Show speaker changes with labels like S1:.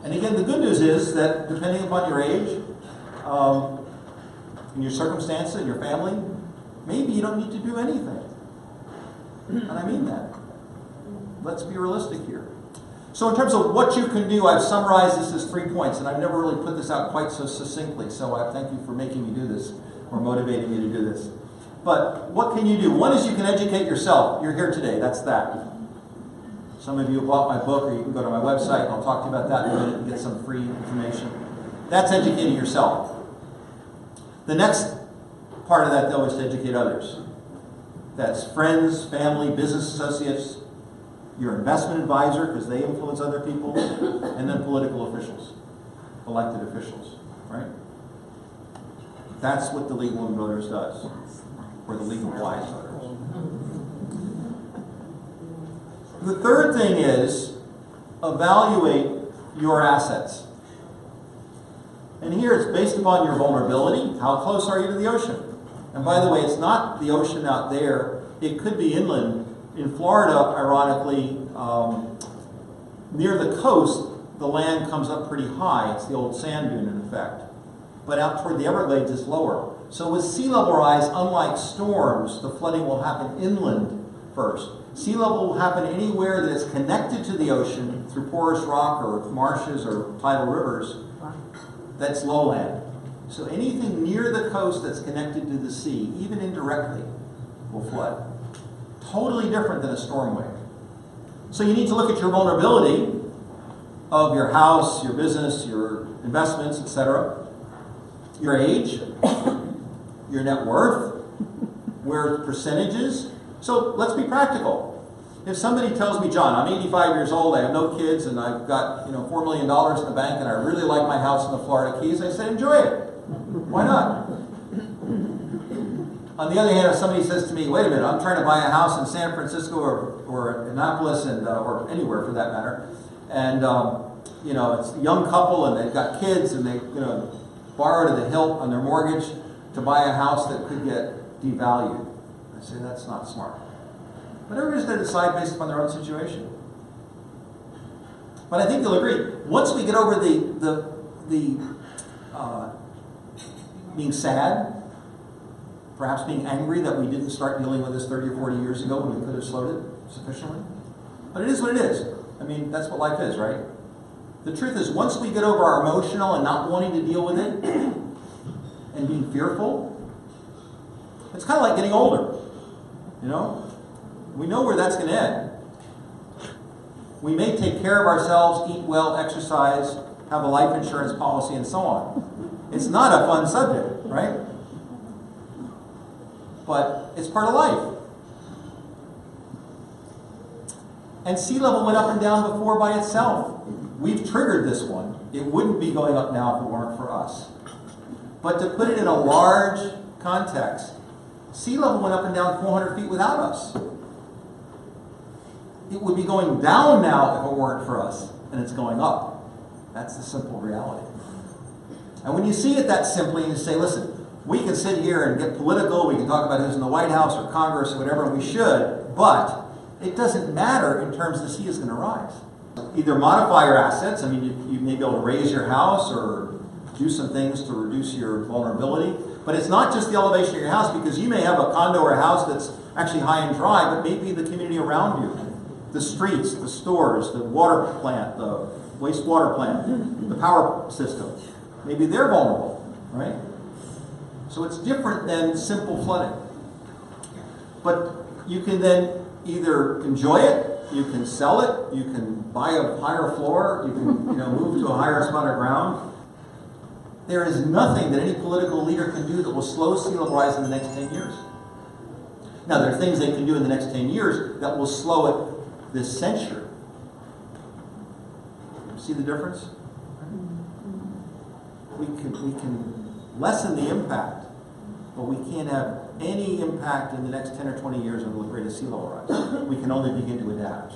S1: And again, the good news is that depending upon your age, and your circumstances and your family, maybe you don't need to do anything. And I mean that. Let's be realistic here. So in terms of what you can do, I've summarized this as 3 points, and I've never really put this out quite so succinctly, so I thank you for making me do this, or motivating me to do this. But what can you do? One is you can educate yourself. You're here today, that's that. Some of you have bought my book, or you can go to my website, and I'll talk to you about that in a minute and get some free information. That's educating yourself. The next part of that, though, is to educate others. That's friends, family, business associates, your investment advisor, because they influence other people, and then political officials, elected officials, right? That's what the League of Women Voters does, or the League of Wise Voters. The third thing is evaluate your assets. And here it's based upon your vulnerability. How close are you to the ocean? And by the way, it's not the ocean out there. It could be inland. In Florida, ironically, near the coast, the land comes up pretty high. It's the old sand dune, in effect. But out toward the Everglades, it's lower. So with sea level rise, unlike storms, the flooding will happen inland first. Sea level will happen anywhere that is connected to the ocean through porous rock or marshes or tidal rivers. That's lowland. So anything near the coast that's connected to the sea, even indirectly, will flood. Totally different than a storm wave. So you need to look at your vulnerability of your house, your business, your investments, etc. Your age, your net worth, where percentages. So let's be practical. If somebody tells me, John, I'm 85 years old, I have no kids, and I've got $4 million in the bank, and I really like my house in the Florida Keys, I say, enjoy it. Why not? On the other hand, if somebody says to me, wait a minute, I'm trying to buy a house in San Francisco or Annapolis or anywhere for that matter, and it's a young couple and they've got kids and they borrow to the hilt on their mortgage to buy a house that could get devalued. I say that's not smart. But everybody's going to decide based upon their own situation. But I think you'll agree, once we get over the being sad, perhaps being angry that we didn't start dealing with this 30 or 40 years ago when we could have slowed it sufficiently. But it is what it is. I mean, that's what life is, right? The truth is, once we get over our emotional and not wanting to deal with it and being fearful, it's kind of like getting older. We know where that's going to end. We may take care of ourselves, eat well, exercise, have a life insurance policy, and so on. It's not a fun subject, right? But it's part of life. And sea level went up and down before by itself. We've triggered this one. It wouldn't be going up now if it weren't for us. But to put it in a large context, sea level went up and down 400 feet without us. It would be going down now if it weren't for us, and it's going up. That's the simple reality. And when you see it that simply, and you say, listen, we can sit here and get political, we can talk about who's in the White House or Congress or whatever, and we should, but it doesn't matter in terms the sea is going to rise. Either modify your assets, I mean, you may be able to raise your house or do some things to reduce your vulnerability, but it's not just the elevation of your house, because you may have a condo or a house that's actually high and dry, but maybe the community around you, the streets, the stores, the water plant, the wastewater plant, the power system, maybe they're vulnerable, right? So it's different than simple flooding. But you can then either enjoy it, you can sell it, you can buy a higher floor, you can move to a higher spot of ground. There is nothing that any political leader can do that will slow sea level rise in the next 10 years. Now, there are things they can do in the next 10 years that will slow it this century. See the difference? We can lessen the impact, but we can't have any impact in the next 10 or 20 years on the rate of sea level rise. We can only begin to adapt.